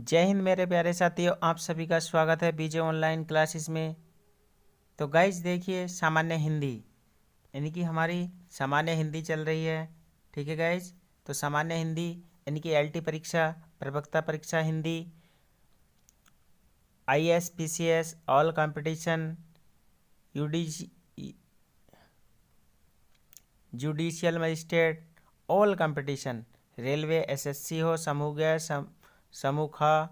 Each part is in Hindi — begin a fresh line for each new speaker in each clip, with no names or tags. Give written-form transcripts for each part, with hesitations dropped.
जय हिंद मेरे प्यारे साथियों, आप सभी का स्वागत है बीजे ऑनलाइन क्लासेस में। तो गाइज देखिए, सामान्य हिंदी यानी कि हमारी सामान्य हिंदी चल रही है। ठीक है गाइज, तो सामान्य हिंदी यानी कि एलटी परीक्षा, प्रवक्ता परीक्षा Hindi, IAS PCS, all competition, judicial magistrate, all competition, railway, SSC हो, समूह ग, समूह ख,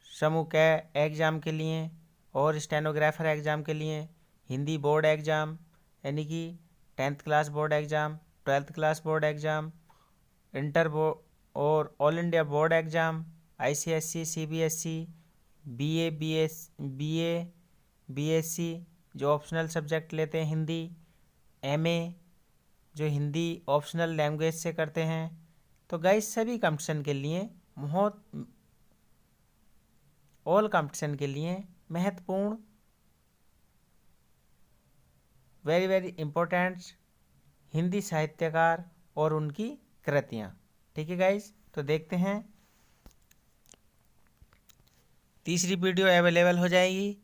समूह क एग्ज़ाम के लिए और स्टेनोग्राफर एग्ज़ाम के लिए, हिंदी बोर्ड एग्ज़ाम यानी कि 10th class board exam, 12th class board exam, inter board और all India board exam, ICSC, CBSE, BA, BSc जो ऑप्शनल सब्जेक्ट लेते हैं, हिंदी, एमए जो हिंदी ऑप्शनल लैंग्वेज से करते हैं। तो गाइस सभी कंपटीशन के लिए ऑल कंपटीशन के लिए महत्वपूर्ण, वेरी वेरी इम्पोर्टेंट हिंदी साहित्यकार और उनकी कृतियाँ। ठीक है गाइस, तो देखते हैं। तीसरी वीडियो अवेलेबल हो जाएगी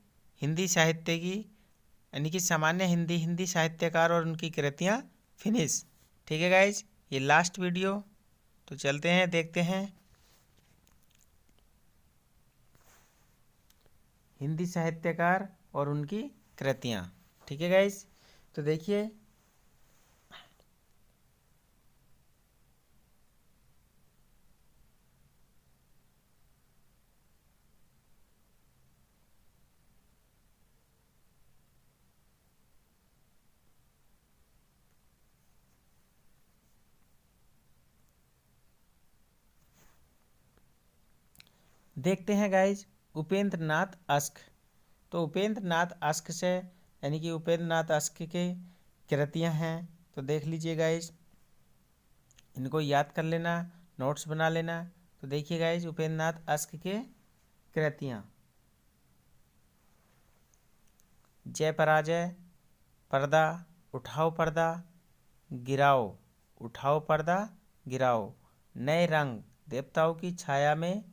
हिंदी साहित्य की, यानी कि सामान्य हिंदी साहित्यकार और उनकी कृतियाँ फिनिश। ठीक है गाइज, ये लास्ट वीडियो। तो चलते हैं, देखते हैं हिंदी साहित्यकार और उनकी कृतियाँ। ठीक है गाइज, तो देखिए देखते हैं गाइज, उपेंद्र नाथ अश्क। तो उपेंद्र नाथ अश्क से यानी कि उपेंद्र नाथ अश्क के कृतियाँ हैं। तो देख लीजिए गाइज, इनको याद कर लेना, नोट्स बना लेना। तो देखिए गाइज, उपेंद्र नाथ अश्क के कृतियाँ: जय पराजय, पर्दा, उठाओ पर्दा, गिराओ, उठाओ पर्दा, गिराओ, नए रंग, देवताओं की छाया में,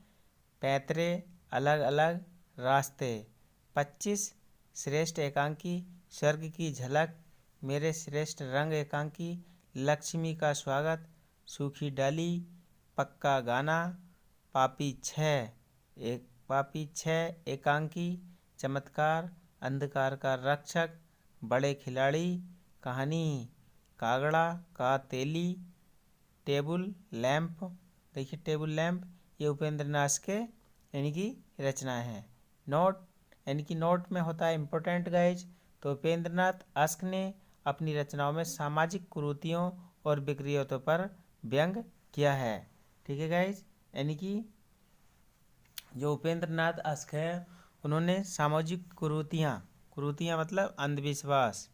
पैतरे, अलग अलग रास्ते, 25, श्रेष्ठ एकांकी, स्वर्ग की झलक, मेरे श्रेष्ठ रंग एकांकी, लक्ष्मी का स्वागत, सूखी डाली, पक्का गाना, पापी 6 एकांकी, चमत्कार, अंधकार का रक्षक, बड़े खिलाड़ी, कहानी, कागड़ा का तेली, टेबल लैंप। देखिए टेबल लैंप ये उपेंद्र नाथ के यानी कि रचनाएं हैं। नोट यानी कि नोट में होता है इम्पोर्टेंट गाइज। तो उपेंद्र नाथ अश्क ने अपनी रचनाओं में सामाजिक कुरीतियों और विकृतियों पर व्यंग किया है। ठीक है गाइज, यानी कि जो उपेंद्र नाथ अश्क है उन्होंने सामाजिक कुरीतियाँ मतलब अंधविश्वास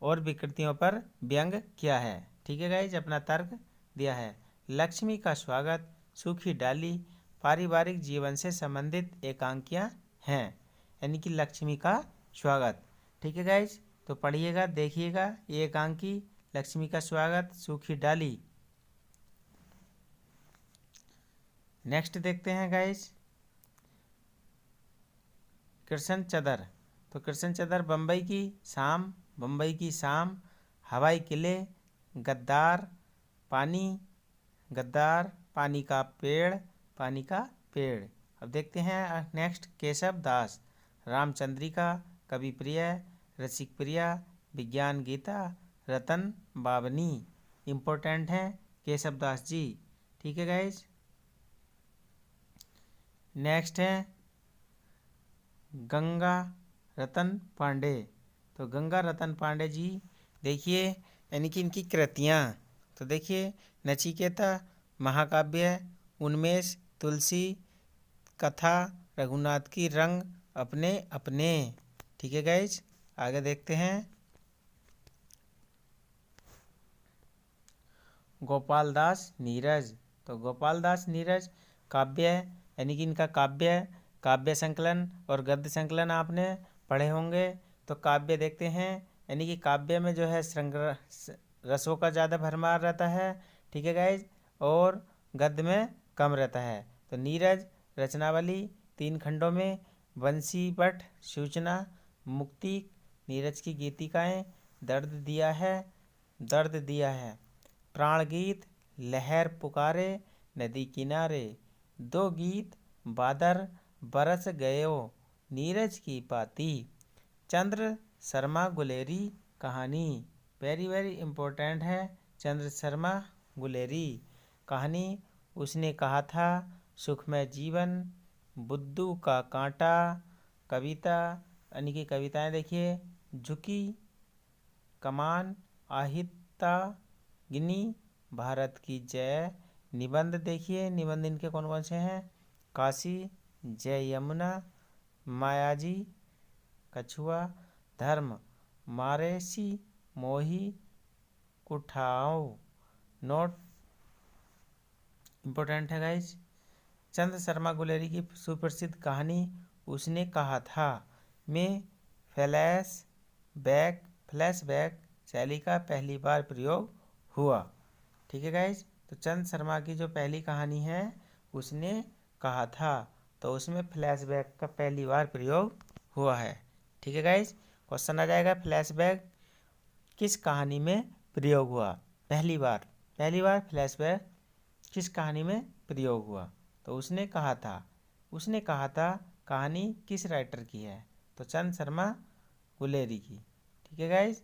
और विकृतियों पर व्यंग किया है। ठीक है गाइज, अपना तर्क दिया है। लक्ष्मी का स्वागत, सूखी डाली, पारिवारिक जीवन से संबंधित एकांकियाँ हैं, यानी कि लक्ष्मी का स्वागत। ठीक है गाइज, तो पढ़िएगा, देखिएगा ये एकांकी, लक्ष्मी का स्वागत, सूखी डाली। नेक्स्ट देखते हैं गाइज, कृष्ण चदर। तो कृष्ण चदर, बम्बई की शाम, हवाई किले, गद्दार, पानी का पेड़। अब देखते हैं नेक्स्ट, केशव दास, रामचंद्रिका, कवि प्रिय, रसिक प्रिया, विज्ञान गीता, रतन बावनी। इम्पोर्टेंट हैं केशव दास जी। ठीक है गाइज, नेक्स्ट है गंगा रतन पांडे। तो गंगा रतन पांडे जी देखिए, यानी कि इनकी कृतियाँ। तो देखिए, नचिकेता महाकाव्य, उन्मेष, तुलसी, कथा, रघुनाथ की रंग अपने अपने। ठीक है गाइज, आगे देखते हैं। गोपाल दास नीरज। तो गोपाल दास नीरज काव्य यानी कि इनका काव्य संकलन और गद्य संकलन आपने पढ़े होंगे। तो काव्य देखते हैं, यानी कि काव्य में जो है श्रृंगार रसों का ज़्यादा भरमार रहता है। ठीक है गाइज, और गद्य में कम रहता है। तो नीरज रचनावली 3 खंडों में, बंसीपट सूचना, मुक्ति नीरज की गीतिकाएं, दर्द दिया है, प्राण गीत, लहर पुकारे नदी किनारे, 2 गीत, बादर बरस गयो नीरज की पाती, चंद्र शर्मा गुलेरी कहानी, वेरी वेरी इम्पोर्टेंट है चंद्र शर्मा गुलेरी कहानी, उसने कहा था, सुखमय जीवन, बुद्धू का कांटा, कविता यानी कि कविताएं देखिए, झुकी कमान, आहिता गिनी, भारत की जय, निबंध देखिए, निबंध इनके कौन कौन से हैं, काशी, जय यमुना, मायाजी, कछुआ, धर्म, मारेसी, मोही, कुठाओ, नोट इम्पोर्टेंट है गाइज। चंद्र शर्मा गुलेरी की सुप्रसिद्ध कहानी उसने कहा था में फ्लैशबैक शैली का पहली बार प्रयोग हुआ। ठीक है गाइज, तो चंद्र शर्मा की जो पहली कहानी है उसने कहा था, तो उसमें फ्लैशबैक का पहली बार प्रयोग हुआ है। ठीक है गाइज, क्वेश्चन आ जाएगा, फ्लैशबैक किस कहानी में प्रयोग हुआ? पहली बार फ्लैशबैक किस कहानी में प्रयोग हुआ? तो उसने कहा था कहानी किस राइटर की है? तो चंद्र शर्मा गुलेरी की। ठीक है गाइज,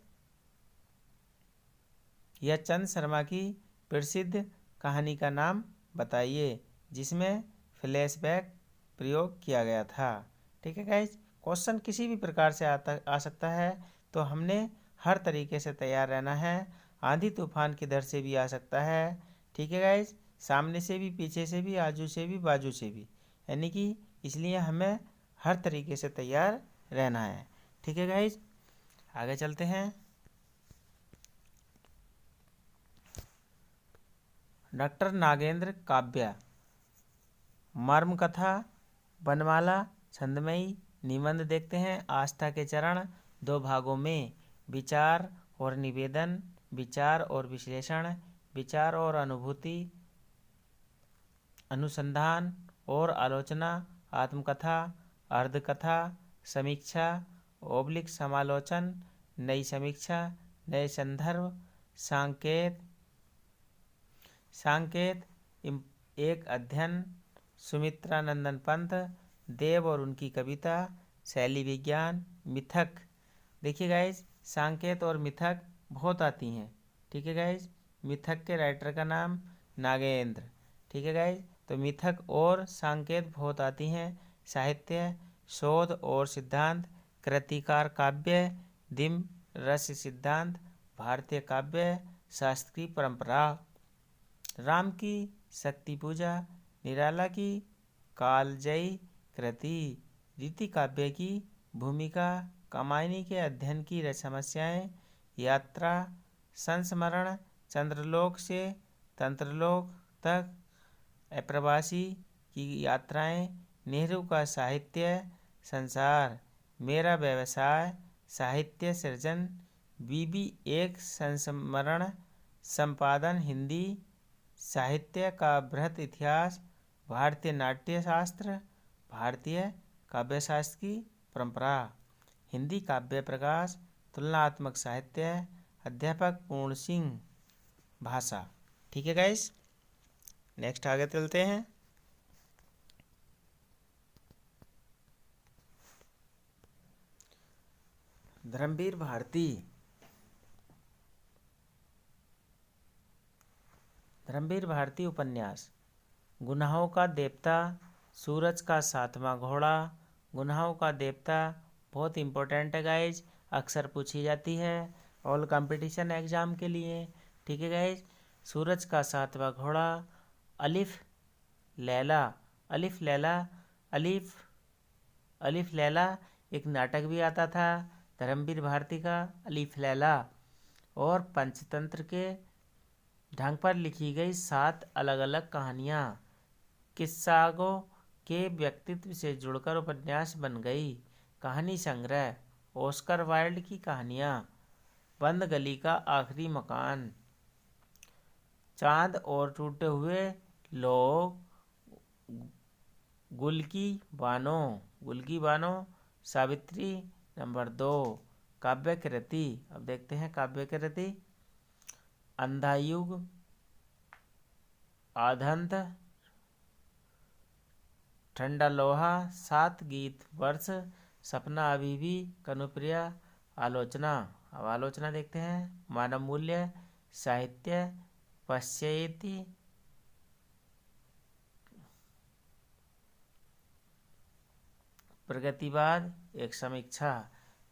यह चंद्र शर्मा की प्रसिद्ध कहानी का नाम बताइए जिसमें फ्लैशबैक प्रयोग किया गया था। ठीक है गाइज, क्वेश्चन किसी भी प्रकार से आ सकता है, तो हमने हर तरीके से तैयार रहना है। आंधी तूफान की दर से भी आ सकता है। ठीक है गाइज, सामने से भी, पीछे से भी, आजू से भी, बाजू से भी, यानी कि इसलिए हमें हर तरीके से तैयार रहना है। ठीक है गाइज, आगे चलते हैं। डॉक्टर नागेंद्र काव्य, मर्म कथा, बनमाला, छंदमयी, निबंध देखते हैं। आस्था के चरण 2 भागों में, विचार और निवेदन, विचार और विश्लेषण, विचार और अनुभूति, अनुसंधान और आलोचना, आत्मकथा, अर्धकथा, समीक्षा / समालोचन, नई समीक्षा, नए संदर्भ, सांकेत एक अध्ययन, सुमित्रा नंदन पंत, देव और उनकी कविता, शैली विज्ञान, मिथक। देखिए गाइज, सांकेत और मिथक बहुत आती हैं। ठीक है गाइज, मिथक के राइटर का नाम नागेंद्र। ठीक है गाइज, तो मिथक और सांकेत बहुत आती हैं। साहित्य, शोध और सिद्धांत, कृतिकार काव्य, दिम रस सिद्धांत, भारतीय काव्य, शास्त्रीय परंपरा, राम की शक्ति पूजा, निराला की कालजयी कृति, रीति काव्य की भूमिका, कामायनी के अध्ययन की समस्याएं, यात्रा, संस्मरण, चंद्रलोक से तंत्रलोक तक, अप्रवासी की यात्राएं, नेहरू का साहित्य, संसार, मेरा व्यवसाय, साहित्य सृजन, बीबी एक संस्मरण, संपादन हिंदी, साहित्य का बृहत इतिहास, भारतीय नाट्य शास्त्र, भारतीय काव्यशास्त्र की परंपरा, हिंदी काव्य प्रकाश, तुलनात्मक साहित्य, अध्यापक पूर्ण सिंह, भाषा। ठीक है गाइस, नेक्स्ट आगे चलते हैं। धर्मवीर भारती उपन्यास, गुनाहों का देवता, सूरज का 7वां घोड़ा। गुनाहों का देवता बहुत इंपॉर्टेंट है गाइज, अक्सर पूछी जाती है ऑल कंपटीशन एग्जाम के लिए। ठीक है गाइज, सूरज का 7वां घोड़ा, अलिफ लैला, अलिफ लैला एक नाटक भी आता था धर्मवीर भारती का, अलिफ लैला, और पंचतंत्र के ढंग पर लिखी गई 7 अलग अलग कहानियाँ किस्सागो के व्यक्तित्व से जुड़कर उपन्यास बन गई। कहानी संग्रह, ऑस्कर वाइल्ड की कहानियाँ, बंद गली का आखिरी मकान, चांद और टूटे हुए लोग, गुल की बानो, गुल की बानो। सावित्री नंबर 2। काव्य कृति, अब देखते हैं काव्य कृति। अंधायुग, आधंत, ठंडा लोहा, 7 गीत वर्ष, सपना अभी भी, कनुप्रिया, आलोचना। अब आलोचना देखते हैं। मानव मूल्य, साहित्य, पश्येति, प्रगतिवाद, एक समीक्षा।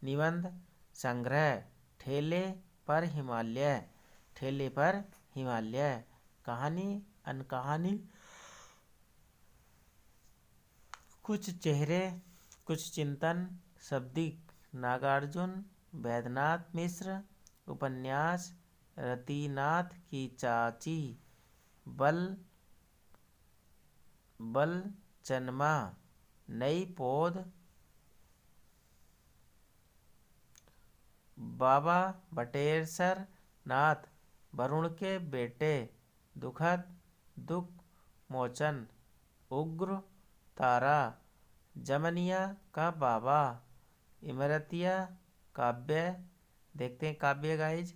निबंध संग्रह, ठेले पर हिमालय, ठेले पर हिमालय। कहानी अनकहानी, कुछ चेहरे कुछ चिंतन, शब्दिक नागार्जुन, वैद्यनाथ मिश्र। उपन्यास रतिनाथ की चाची, बल बल चन्मा, नई पौध, बाबा बटेश्वर नाथ, वरुण के बेटे, दुखद, दुख मोचन, उग्र, तारा, जमनिया का बाबा, इमरतिया, काव्य। देखते हैं काव्य गाइज।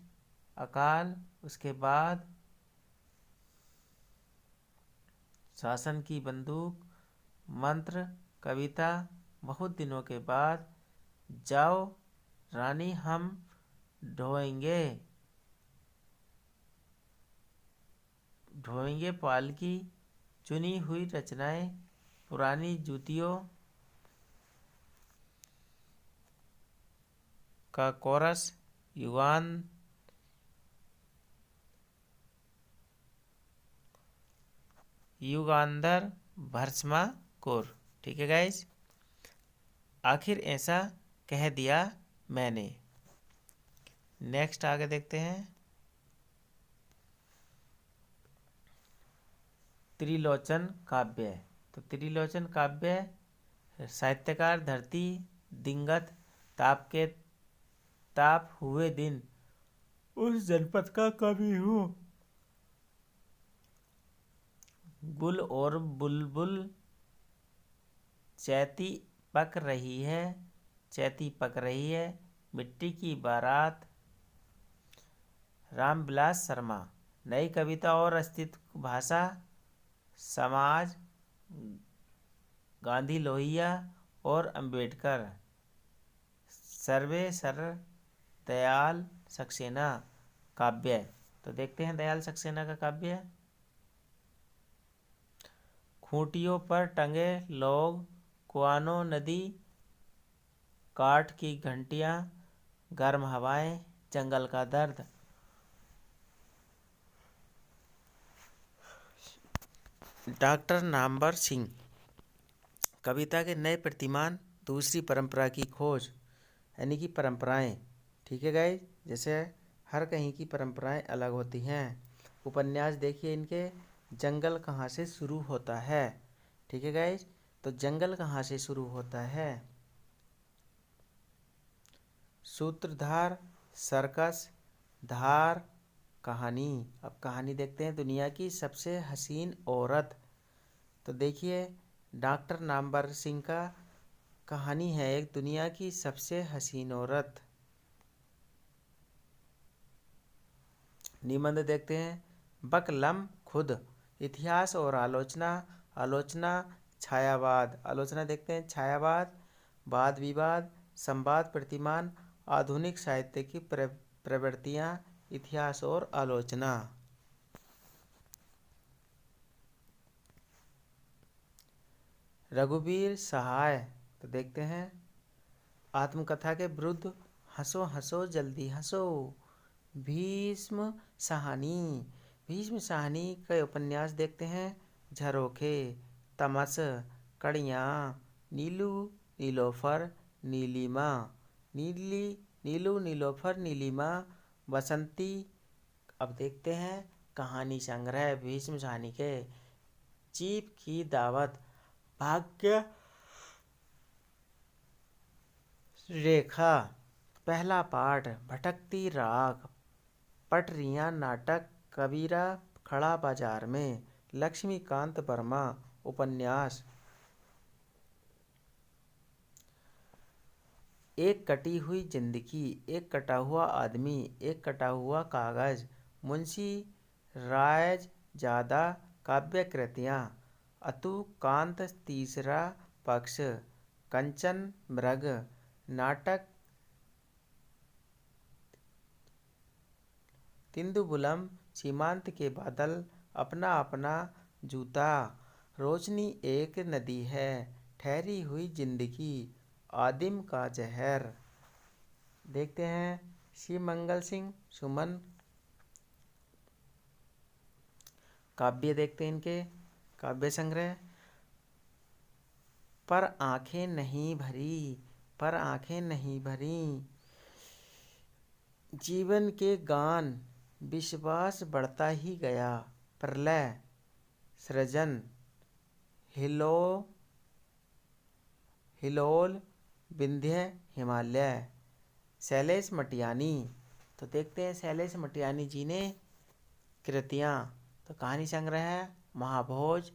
अकाल, उसके बाद शासन की बंदूक, मंत्र, कविता, बहुत दिनों के बाद, जाओ रानी हम ढोएंगे, ढोएंगे पालकी, चुनी हुई रचनाएं, पुरानी जूतियों का कोरस, युगांधर, भर्समा कोर। ठीक है गाइज। आखिर ऐसा कह दिया मैंने। नेक्स्ट आगे देखते हैं। त्रिलोचन काव्य। तो त्रिलोचन काव्य, साहित्यकार धरती दिंगत, ताप हुए दिन, उस जनपद का कवि हूँ, गुल और बुलबुल, चैती पक रही है, चैती पक रही है, मिट्टी की बारात। रामविलास शर्मा, नई कविता और अस्तित्व भाषा, समाज, गांधी लोहिया और अंबेडकर। सर्वे सर दयाल सक्सेना काव्य। तो देखते हैं दयाल सक्सेना का काव्य। खूंटियों पर टंगे लोग, कुआनो नदी, काठ की घंटियां, गर्म हवाएं, जंगल का दर्द। डॉक्टर नामवर सिंह, कविता के नए प्रतिमान, दूसरी परंपरा की खोज, यानी कि परंपराएं। ठीक है गाइस, जैसे हर कहीं की परंपराएं अलग होती हैं। उपन्यास देखिए इनके, जंगल कहाँ से शुरू होता है। ठीक है गाइस, तो जंगल कहाँ से शुरू होता है। सूत्रधार, सर्कस, धार, कहानी। अब कहानी देखते हैं। दुनिया की सबसे हसीन औरत। तो देखिए डॉक्टर नामवर सिंह का कहानी है एक दुनिया की सबसे हसीन औरत। निबंध देखते हैं। बकलम खुद, इतिहास और आलोचना, आलोचना, छायावाद। आलोचना देखते हैं। छायावाद, वाद विवाद, संवाद प्रतिमान, आधुनिक साहित्य की प्रवृत्तियाँ, इतिहास और आलोचना। रघुवीर सहाय, तो देखते हैं। आत्मकथा के विरुद्ध, हंसो हंसो जल्दी हंसो। भीष्म साहनी, भीष्म साहनी के उपन्यास देखते हैं। झरोखे, तमस, कड़ियाँ, नीलू, नीलोफर, नीलिमा, नीलू, नीलोफर, नीलिमा, बसंती। अब देखते हैं कहानी संग्रह भीष्म साहनी के। चीप की दावत, भाग्य रेखा, पहला पाठ, भटकती राख, पटरियाँ नाटक, कबीरा, खड़ा बाजार में, लक्ष्मीकांत वर्मा उपन्यास, एक कटी हुई जिंदगी, एक कटा हुआ आदमी, एक कटा हुआ कागज, मुंशी रायजादा काव्य कृतियाँ, अतु कांत तीसरा पक्ष, कंचन मृग नाटक, तिंदुबुलम सीमांत के बादल, अपना अपना जूता, रोशनी एक नदी है, ठहरी हुई जिंदगी, आदिम का जहर। देखते हैं श्री मंगल सिंह सुमन काव्य, देखते हैं इनके काव्य संग्रह। पर आंखें नहीं भरी, पर आंखें नहीं भरी, जीवन के गान, विश्वास बढ़ता ही गया, प्रलय सृजन, हिलोल विंध्य हिमालय, शैलेश मटियानी। तो देखते हैं शैलेश मटियानी जी ने कृतियाँ। तो कहानी संग्रह है महाभोज,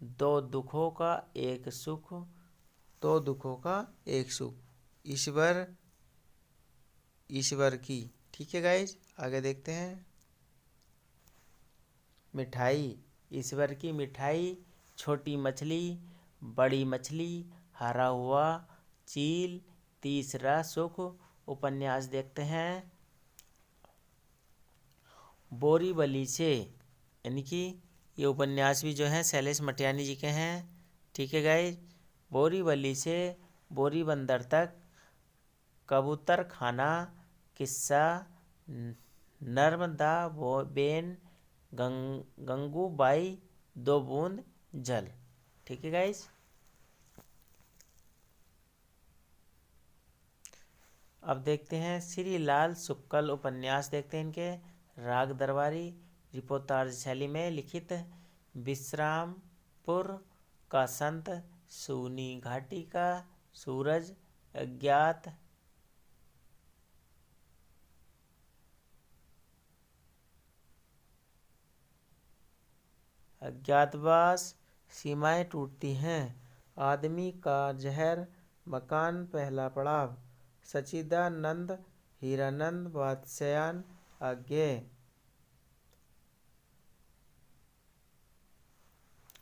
दो दुखों का एक सुख, दो दुखों का एक सुख, ईश्वर की। ठीक है गाइज, आगे देखते हैं। मिठाई, ईश्वर की मिठाई, छोटी मछली, बड़ी मछली, हरा हुआ चील, तीसरा सुख। उपन्यास देखते हैं बोरीवली से, यानी कि ये उपन्यास भी जो है शैलेश मटियानी जी के हैं। ठीक है गाइज, बोरीवली से बोरी बंदर तक, कबूतर खाना, किस्सा, नर्मदा बेन, गंगूबाई, दो बूंद जल। ठीक है गाइज, अब देखते हैं श्री लाल शुक्ल उपन्यास, देखते हैं इनके राग दरबारी रिपोर्टाज शैली में लिखित, विश्रामपुर का संत, सूनी घाटी का सूरज, अज्ञातवास, सीमाएं टूटती हैं, आदमी का जहर, मकान पहला पड़ाव, सच्चिदानंद हीरानंद वात्स्यायन अज्ञेय।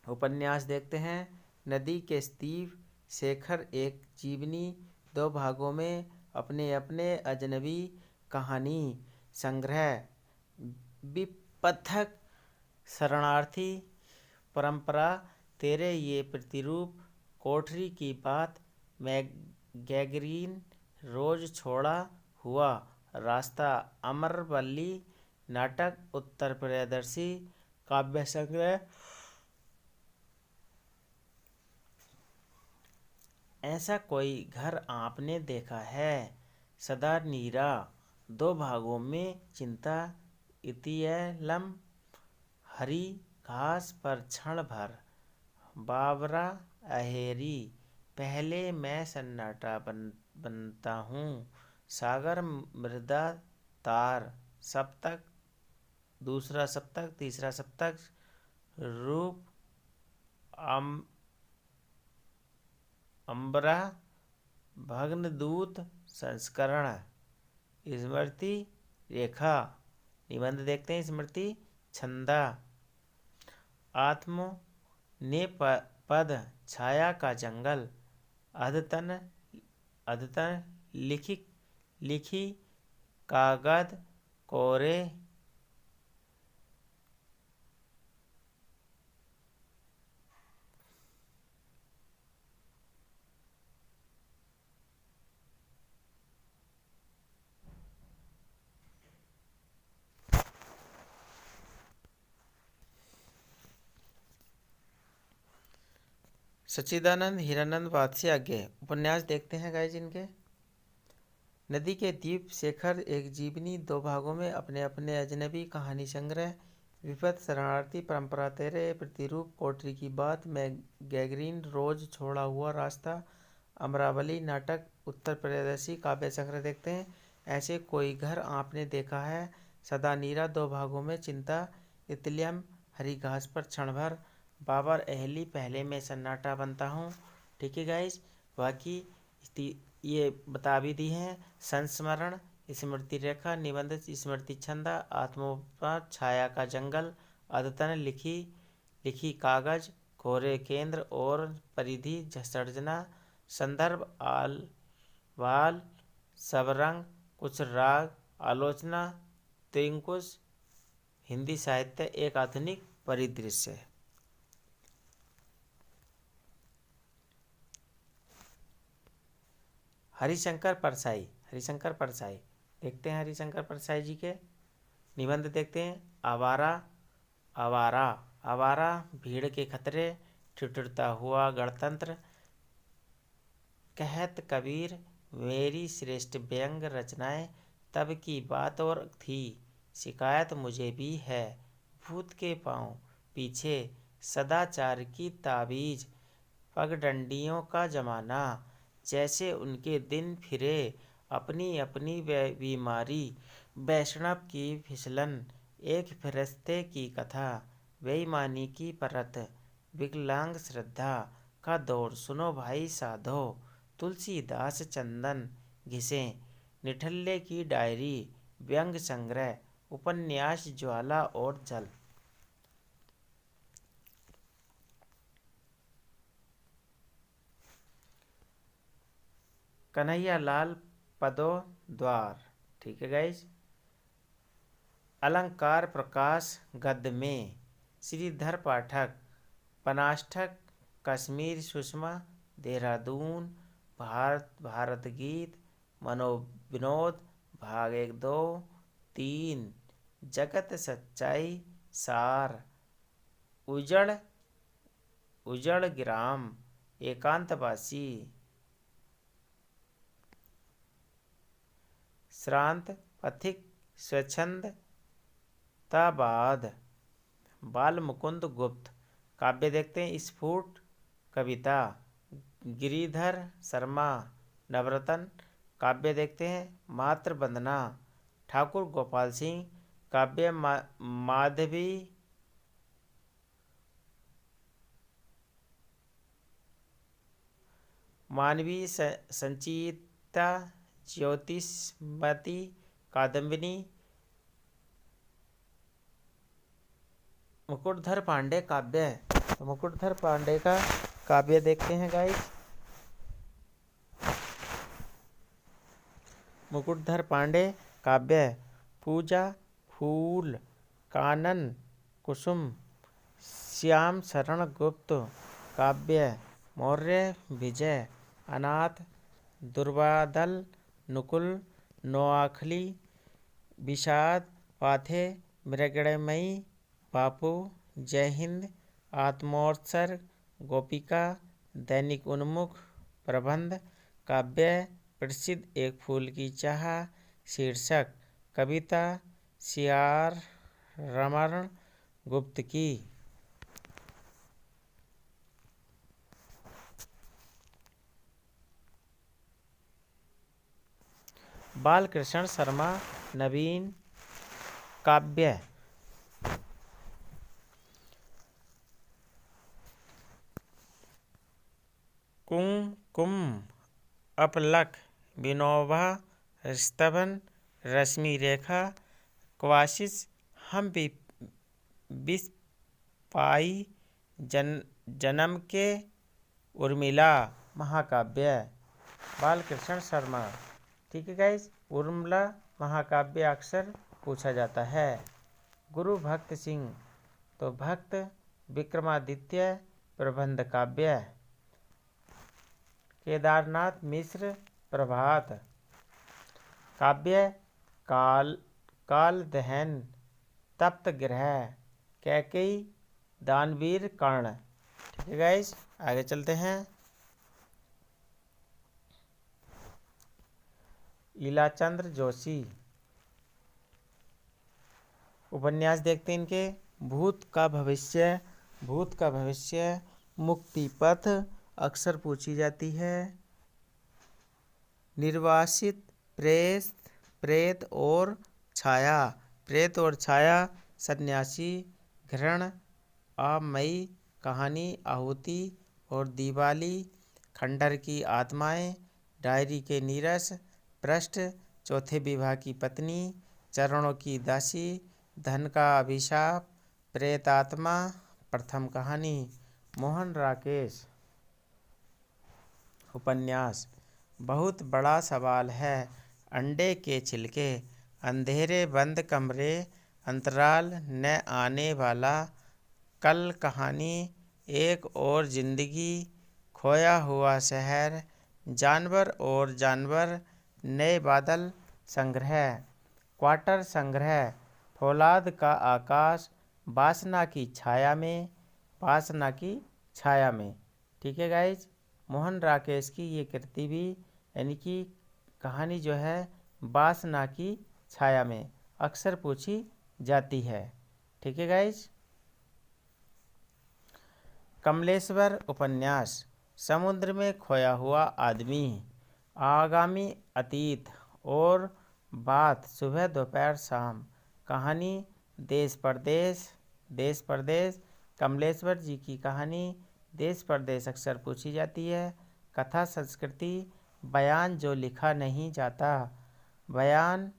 उपन्यास देखते हैं नदी के स्तीव, शेखर एक जीवनी, दो भागों में, अपने अपने अजनबी, कहानी संग्रह, विपथक शरणार्थी, परंपरा, तेरे ये प्रतिरूप, कोठरी की बात, मैं गैगरीन, रोज छोड़ा हुआ रास्ता, अमरवल्ली नाटक, उत्तर प्रियदर्शी काव्य संग्रह, ऐसा कोई घर आपने देखा है, सदा नीरा, दो भागों में, चिंता, इतियलम, हरी घास पर क्षण भर, बाबरा अहेरी, पहले मैं सन्नाटा बनता हूँ, सागर मृदा तार, सप्तक, दूसरा सप्तक, तीसरा सप्तक, रूप अम्बरा, भग्नदूत संस्करण, स्मृति रेखा, निबंध देखते हैं स्मृति छंदा, आत्म ने पद, छाया का जंगल, अद्यतन लिखी कागद कोरे, सच्चिदानंद हीरानंद वात्स्य अज्ञेय। उपन्यास देखते हैं गाइज इनके। नदी के द्वीप, शेखर एक जीवनी, दो भागों में, अपने अपने अजनबी, कहानी संग्रह, विपथ शरणार्थी, परंपरा, तेरे प्रतिरूप, कोठरी की बात, मैं गैगरीन, रोज छोड़ा हुआ रास्ता, अमरावली नाटक, उत्तर प्रियदर्शी काव्य संग्रह देखते हैं। ऐसे कोई घर आपने देखा है, सदा नीरा, दो भागों में, चिंता, इतिलियम, हरी घास पर क्षण भर, बाबर अहली, पहले मैं सन्नाटा बनता हूँ। ठीक है गाइज, बाकी ये बता भी दी हैं। संस्मरण, स्मृति रेखा, निबंध, स्मृति छंद, आत्मोपहार, छाया का जंगल, अद्यतन, लिखी लिखी कागज, कोरे केंद्र और परिधि, सर्जना, संदर्भ, आल वाल, सबरंग, कुछ राग, आलोचना, त्रिंकुश। हिंदी साहित्य एक आधुनिक परिदृश्य है। हरिशंकर परसाई, हरिशंकर परसाई देखते हैं। हरिशंकर परसाई जी के निबंध देखते हैं। आवारा, आवारा, आवारा, भीड़ के खतरे, ठिठुरता हुआ गणतंत्र, कहत कबीर, मेरी श्रेष्ठ व्यंग रचनाएं, तब की बात और थी, शिकायत मुझे भी है, भूत के पांव पीछे, सदाचार की ताबीज, पगडंडियों का जमाना, जैसे उनके दिन फिरे, अपनी अपनी बीमारी, वैष्णव की फिसलन, एक फरिश्ते की कथा, बेईमानी की परत, विकलांग श्रद्धा का दौर, सुनो भाई साधो, तुलसीदास चंदन घिसे, निठल्ले की डायरी, व्यंग संग्रह, उपन्यास, ज्वाला और जल। कन्हैया लाल पदो द्वार, ठीक है गाइज। अलंकार प्रकाश गद्य में, श्रीधर पाठक, पनाष्ठक, कश्मीर सुषमा, देहरादून, भारत गीत, मनोविनोद, भाग 1, 2, 3, जगत सच्चाई, सार, उजड़ उजड़ ग्राम, एकांतवासी, श्रांत, पथिक, स्वच्छंद, ताबाद, बाल मुकुंद गुप्त। काव्य देखते हैं। स्फुट, कविता, गिरिधर शर्मा, नवरत्न। काव्य देखते हैं। मातृ वंदना, ठाकुर गोपाल सिंह। काव्य माधवी, मानवी संचिता, ज्योतिषमती, कादम्बिनी। मुकुटधर पांडे काव्य, तो मुकुटधर पांडे का काव्य देखते हैं गाइस। मुकुटधर पांडे काव्य, पूजा, फूल, कानन, कुसुम। श्याम शरण गुप्त काव्य, मौर्य विजय, अनाथ, दुर्वादल, नुकुल, नोआखली, विषाद, पाथे, मृगणमयी, बापू, जय हिंद, आत्मोत्सर्ग, गोपिका, दैनिक उन्मुख, प्रबंध। काव्य प्रसिद्ध, एक फूल की चाह। शीर्षक, कविता, सियार रमण गुप्त की। बालकृष्ण शर्मा नवीन काव्य, कुमकुम, अपलक, विनोबा, स्तवन, रश्मि रेखा, क्वाशिश, हम विष पाई, जन्म के, उर्मिला। महाकाव्य, बालकृष्ण शर्मा, ठीक है गाइस। उर्मिला महाकाव्य अक्सर पूछा जाता है। गुरु भक्त सिंह, तो भक्त विक्रमादित्य प्रबंध काव्य। केदारनाथ मिश्र, प्रभात काव्य, काल दहन, तप्त ग्रह, कैकेयी, दानवीर कर्ण। ठीक है गाइस, आगे चलते हैं। लीलाचंद्र जोशी, उपन्यास देखते हैं इनके। भूत का भविष्य, भूत का भविष्य, मुक्ति पथ अक्सर पूछी जाती है। निर्वासित, प्रेत और छाया, प्रेत और छाया, सन्यासी, घृण, अमयी कहानी, आहुति और दिवाली, खंडर की आत्माएं, डायरी के नीरस, पृष्ठ, चौथे विवाह की पत्नी, चरणों की दासी, धन का अभिशाप, प्रेतात्मा। प्रथम कहानी। मोहन राकेश। उपन्यास। बहुत बड़ा सवाल है। अंडे के छिलके। अंधेरे बंद कमरे, अंतराल न आने वाला कल। कहानी। एक और जिंदगी, खोया हुआ शहर, जानवर और जानवर, नए बादल। संग्रह। क्वार्टर संग्रह। फौलाद का आकाश, वासना की छाया में, वासना की छाया में। ठीक है गाइज, मोहन राकेश की ये कृति भी यानी कि कहानी जो है वासना की छाया में अक्सर पूछी जाती है। ठीक है गाइज। कमलेश्वर उपन्यास। समुद्र में खोया हुआ आदमी, आगामी, अतीत और बात, सुबह दोपहर शाम। कहानी। देश परदेश। देश परदेश। कमलेश्वर जी की कहानी देश परदेश अक्सर पूछी जाती है। कथा संस्कृति। बयान जो लिखा नहीं जाता। बयान।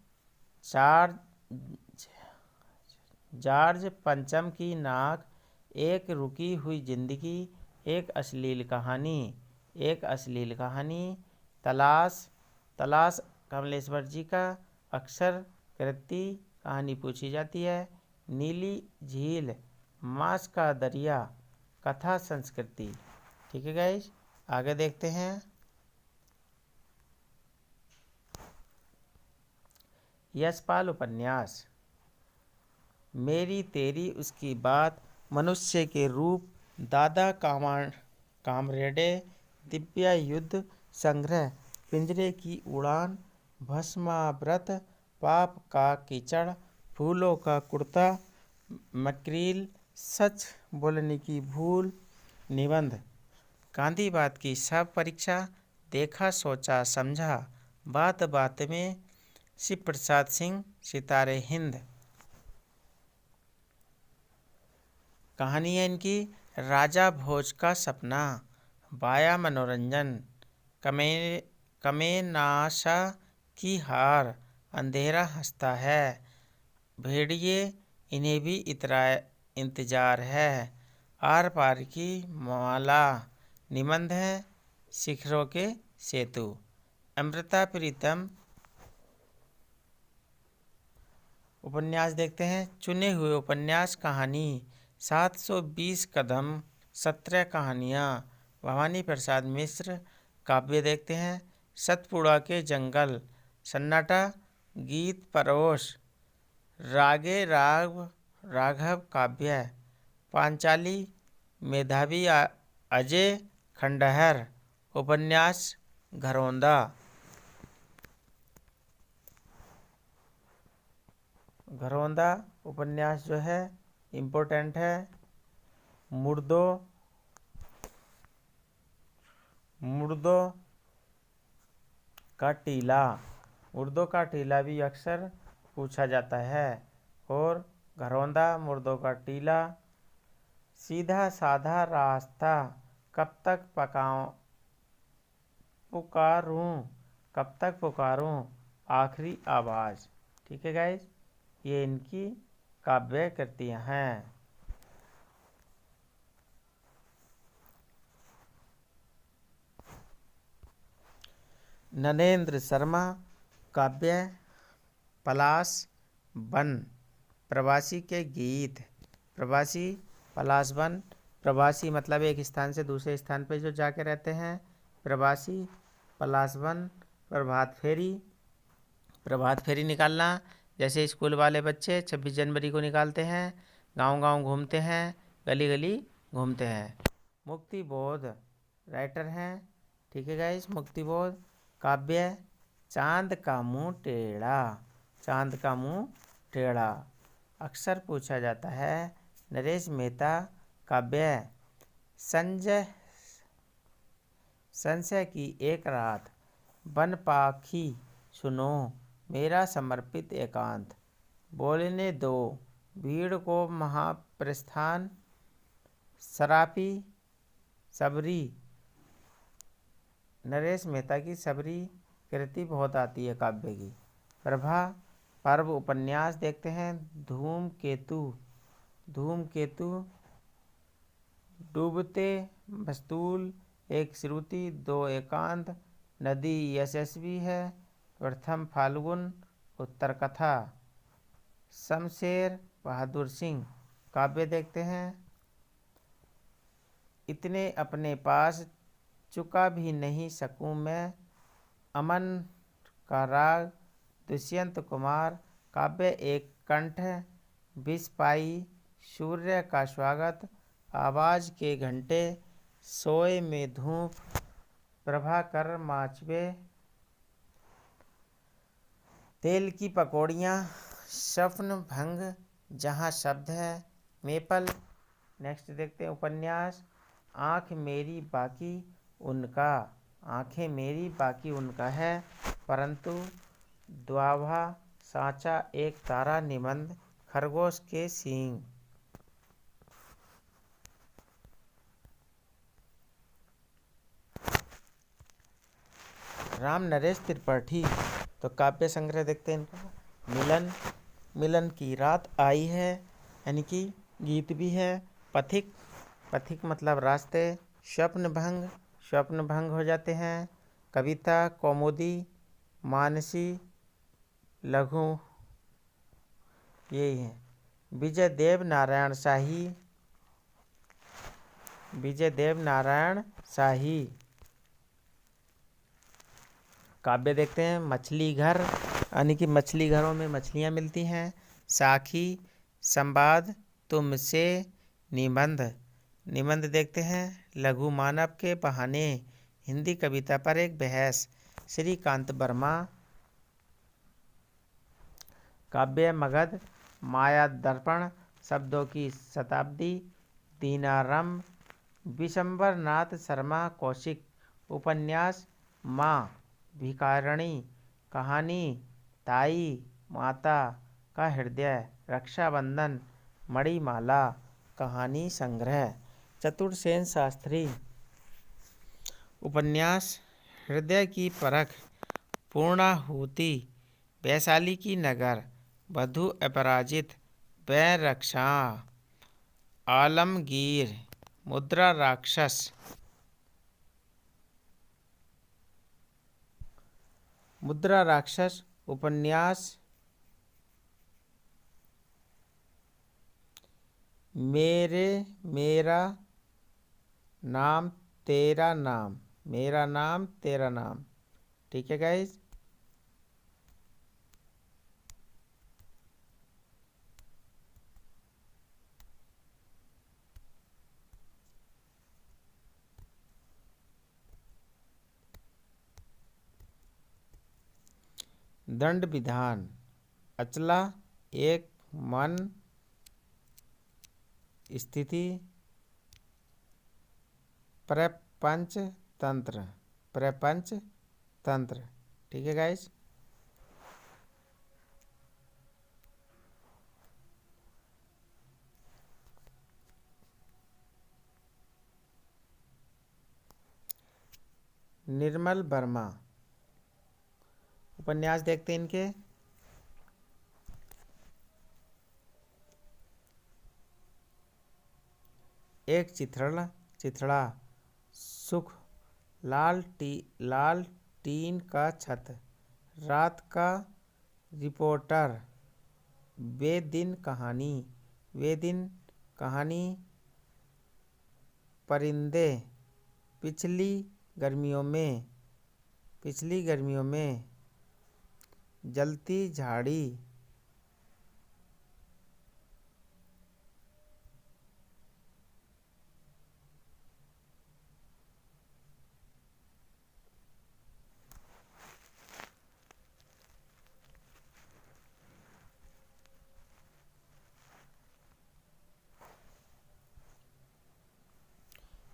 जॉर्ज पंचम की नाक, एक रुकी हुई जिंदगी, एक अश्लील कहानी, एक अश्लील कहानी। तलाश। तलाश कमलेश्वर जी का अक्सर कृति कहानी पूछी जाती है। नीली झील, मांस का दरिया, कथा संस्कृति। ठीक है गाइज, आगे देखते हैं। यशपाल उपन्यास। मेरी तेरी उसकी बात, मनुष्य के रूप, दादा कामरेडे, दिव्या युद्ध संग्रह, पिंजरे की उड़ान, भस्माव्रत, पाप का कीचड़, फूलों का कुर्ता, मकरील, सच बोलने की भूल। निबंध। गांधीवाद की सब परीक्षा, देखा सोचा समझा, बात बात में, शिव प्रसाद सिंह, सितारे हिंद। कहानी है इनकी। राजा भोज का सपना, बाया मनोरंजन, कमेनाशा की हार, अंधेरा हंसता है, भेड़िए इन्हें भी इंतजार है, आर पार की माला। निबंध है। शिखरों के सेतु। अमृता प्रीतम उपन्यास देखते हैं। चुने हुए उपन्यास। कहानी। 720 कदम, 17 कहानियाँ, भवानी प्रसाद मिश्र। काव्य देखते हैं। सतपुड़ा के जंगल, सन्नाटा, गीत परोश, रागे राघव काव्य, पांचाली, मेधावी अजय खंडहर। उपन्यास। घरौंदा। घरौंदा उपन्यास जो है इम्पोर्टेंट है। मुर्दों का टीला। मुर्दों का टीला भी अक्सर पूछा जाता है। और घरौंदा, मुर्दों का टीला। सीधा साधा रास्ता, कब तक पुकारूं, आखिरी आवाज। ठीक है गाइज, ये इनकी काव्य कृतियाँ हैं। नरेंद्र शर्मा। काव्य। पलाश वन, प्रवासी के गीत। प्रवासी, पलाश वन। प्रवासी मतलब एक स्थान से दूसरे स्थान पर जो जाके रहते हैं, प्रवासी। पलाश वन। प्रभात फेरी। प्रभात फेरी निकालना, जैसे स्कूल वाले बच्चे 26 जनवरी को निकालते हैं, गांव-गांव घूमते हैं, गली-गली घूमते हैं। मुक्तिबोध राइटर हैं। ठीक है गाइस, मुक्तिबोध। काव्य। चांद का मुंह टेढ़ा। चांद का मुंह टेढ़ा अक्सर पूछा जाता है। नरेश मेहता। काव्य। संजय की एक रात, वन पाखी सुनो, मेरा समर्पित एकांत, बोलने दो, भीड़ को महाप्रस्थान, सरापी, सबरी। नरेश मेहता की सबरी कृति बहुत आती है काव्य की। प्रभा पर्व उपन्यास देखते हैं। धूमकेतु, धूमकेतु, डूबते मस्तूल, एक श्रुति दो एकांत, नदी यशस्वी है, प्रथम फाल्गुन, उत्तर कथा। शमशेर बहादुर सिंह काव्य देखते हैं। इतने अपने पास चुका भी नहीं सकूं मैं, अमन का राग, दुष्यंत कुमार काव्य एक कंठ, विष पाई, सूर्य का स्वागत, आवाज के घंटे, सोए में धूप, प्रभाकर माचवे, तेल की पकौड़ियाँ, स्वप्न भंग, जहाँ शब्द है, मेपल। नेक्स्ट देखते हैं उपन्यास आँख मेरी बाकी उनका। आँखें मेरी बाकी उनका है, परंतु द्वाभा साँचा एक तारा निबंध, खरगोश के सींग। राम नरेश त्रिपाठी तो काव्य संग्रह देखते हैं इनका। मिलन, मिलन की रात आई है, यानी कि गीत भी है। पथिक, पथिक मतलब रास्ते। स्वप्न भंग, स्वप्न भंग हो जाते हैं। कविता, कौमुदी, मानसी, लघु, यही है। विजय देव नारायण शाही, विजय देव नारायण शाही काव्य देखते हैं। मछली घर, यानी कि मछली घरों में मछलियाँ मिलती हैं। साखी, संवाद, तुमसे, निबंध, निबंध देखते हैं। लघु मानव के बहाने, हिंदी कविता पर एक बहस, श्रीकांत वर्मा। काव्य मगध, माया दर्पण, शब्दों की शताब्दी, दीनारम, विशंबर नाथ शर्मा कौशिक। उपन्यास माँ भिखारिणी, कहानी ताई माता का हृदय, रक्षाबंधन, मणिमाला, कहानी संग्रह। चतुरसेन शास्त्री उपन्यास हृदय की परख, पूर्णाहुति, वैशाली की नगर, वधु अपराजित, वै रक्षा, आलमगीर, मुद्रा राक्षस, मुद्रा राक्षस। उपन्यास मेरे, मेरा नाम तेरा नाम, मेरा नाम तेरा नाम। ठीक है गाइज। दंड विधान, अचला, एक मन, स्थिति, प्रपंच तंत्र, प्रपंच तंत्र। ठीक है गाइस। निर्मल वर्मा उपन्यास देखते हैं इनके। एक चिथड़ा, चिथड़ा, सुख, लाल टीन का छत, रात का रिपोर्टर, वे दिन कहानी, वे दिन कहानी, परिंदे, पिछली गर्मियों में, पिछली गर्मियों में, जलती झाड़ी,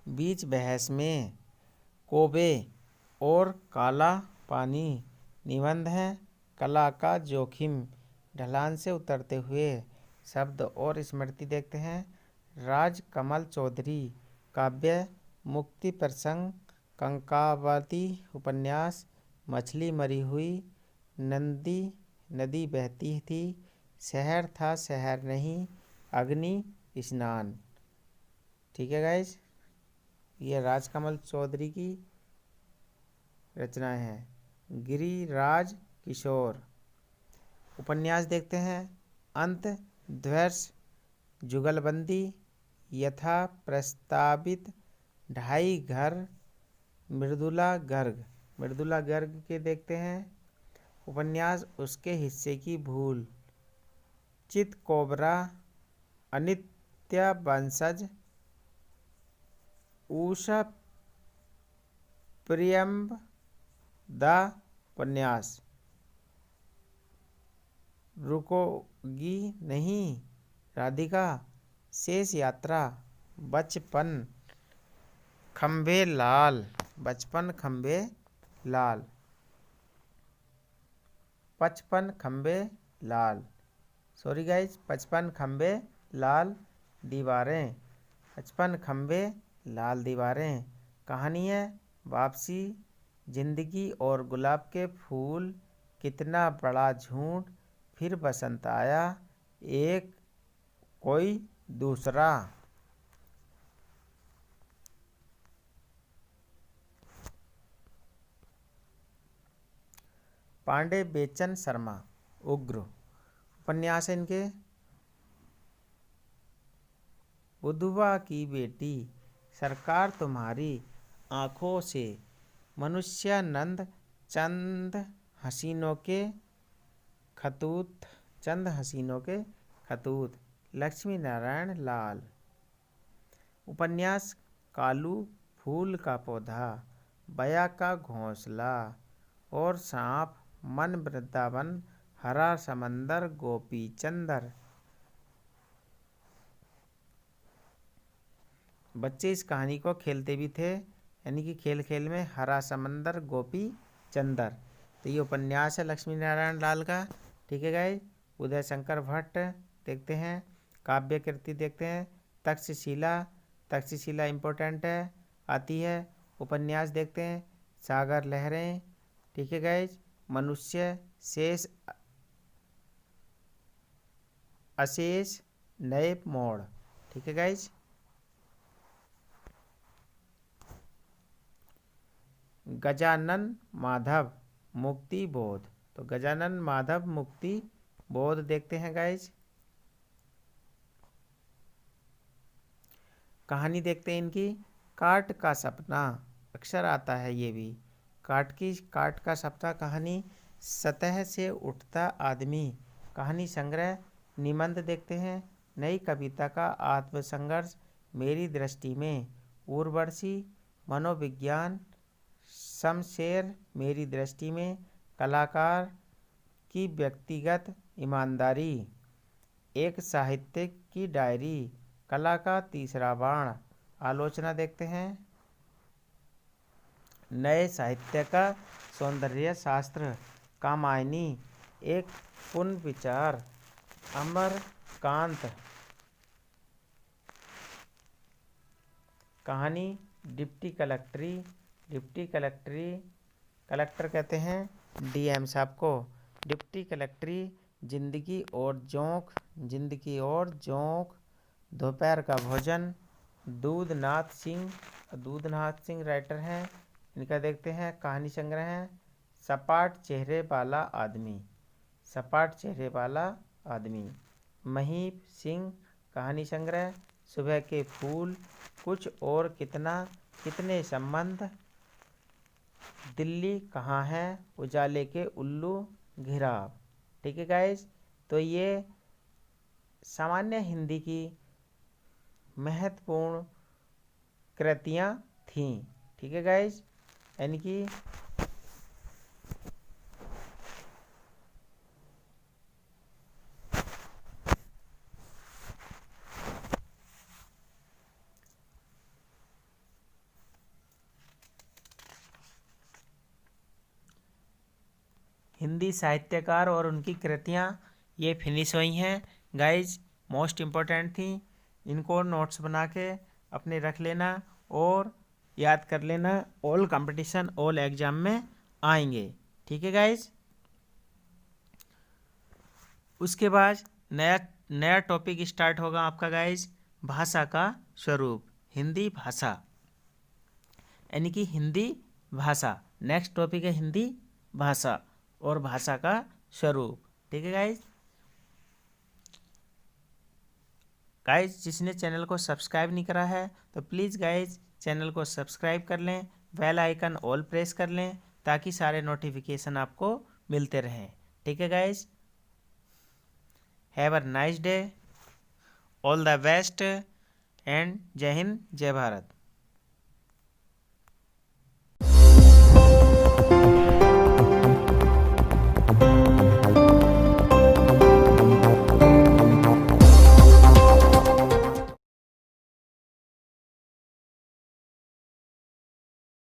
बीच बहस में, कोबे और काला पानी, निबंध है। कला का जोखिम, ढलान से उतरते हुए, शब्द और स्मृति देखते हैं। राज कमल चौधरी काव्य, मुक्ति प्रसंग, कंकावती उपन्यास, मछली मरी हुई, नदी बहती थी, शहर था शहर नहीं, अग्नि स्नान। ठीक है गाइज, ये राजकमल चौधरी की रचनाएं हैं। गिरिराज किशोर। उपन्यास देखते हैं। अंत, ध्वर्स, जुगलबंदी, यथा प्रस्तावित, ढाई घर, मृदुला गर्ग। मृदुला गर्ग के देखते हैं। उपन्यास उसके हिस्से की भूल, चित कोबरा, अनित्य वंशज, उषा प्रियम्ब, द उपन्यास, रुकोगी नहीं, राधिका, शेष यात्रा, बचपन खंबे लाल। बचपन खंबे लाल, 55 खंबे लाल, सॉरी गाइज, 55 खंबे लाल दीवारें। 55 खंबे लाल दीवारें। कहानी है वापसी, जिंदगी और गुलाब के फूल, कितना बड़ा झूठ, फिर बसंत आया, एक कोई दूसरा। पांडे बेचन शर्मा। उग्र उपन्यास है इनके। बुधवा की बेटी, सरकार तुम्हारी आंखों से, मनुष्यानंद, चंद हसीनों के खतूत, चंद हसीनों के खतूत, लक्ष्मी नारायण लाल। उपन्यास कालू फूल का पौधा, बया का घोंसला, और सांप, मन वृंदावन, हरा समंदर, गोपी चंदर। बच्चे इस कहानी को खेलते भी थे, यानी कि खेल खेल में हरा समंदर, गोपी चंदर। तो ये उपन्यास है लक्ष्मी नारायण लाल का। ठीक है गाइस, उदय शंकर भट्ट देखते हैं। काव्य कृति देखते हैं। तक्षशिला। तक्षशिला इम्पोर्टेंट है, आती है। उपन्यास देखते हैं। सागर लहरें। ठीक है गाइज, मनुष्य, शेष अशेष, नए मोड़। ठीक है गाइज। गजानन माधव मुक्ति बोध। तो गजानन माधव मुक्ति बोध देखते हैं गाइज। कहानी देखते हैं इनकी। काट का सपना, अक्षर आता है ये भी। काट का सपना कहानी। सतह से उठता आदमी, कहानी संग्रह। निबंध देखते हैं। नई कविता का आत्मसंघर्ष, मेरी दृष्टि में। उर्वशी, मनोविज्ञान। शमशेर, मेरी दृष्टि में। कलाकार की व्यक्तिगत ईमानदारी। एक साहित्यिक की डायरी, कला का तीसरा बाण। आलोचना देखते हैं। नए साहित्य का सौंदर्य शास्त्र, कामायनी, एक पुनर्विचार। अमरकांत, कहानी डिप्टी कलेक्टरी। डिप्टी कलेक्टरी, कलेक्टर कहते हैं डीएम साहब को। डिप्टी कलेक्टरी, जिंदगी और जोंक। जिंदगी और जोंक, दोपहर का भोजन। दूधनाथ सिंह, दूधनाथ सिंह राइटर हैं, इनका देखते हैं। कहानी संग्रह है। सपाट चेहरे वाला आदमी। सपाट चेहरे वाला आदमी। महीप सिंह, कहानी संग्रह। सुबह के फूल, कुछ और कितना, कितने संबंध। दिल्ली कहाँ है, उजाले के उल्लू, घिराव। ठीक है गाइज, तो ये सामान्य हिंदी की महत्वपूर्ण कृतियाँ थीं। ठीक है गाइज, यानी कि हिंदी साहित्यकार और उनकी कृतियाँ ये फिनिश हुई हैं गाइज, मोस्ट इम्पोर्टेंट थी। इनको नोट्स बना के अपने रख लेना और याद कर लेना, ऑल कंपटीशन ऑल एग्जाम में आएंगे। ठीक है गाइज। उसके बाद नया टॉपिक स्टार्ट होगा आपका गाइज, भाषा का स्वरूप, हिंदी भाषा, यानी कि हिंदी भाषा। नेक्स्ट टॉपिक है हिंदी भाषा और भाषा का स्वरूप। ठीक है गाइज। गाइज जिसने चैनल को सब्सक्राइब नहीं करा है तो प्लीज़ गाइज चैनल को सब्सक्राइब कर लें, बेल आइकन ऑल प्रेस कर लें ताकि सारे नोटिफिकेशन आपको मिलते रहें। ठीक है guys. Have a nice day, all the best and जय हिंद जय भारत।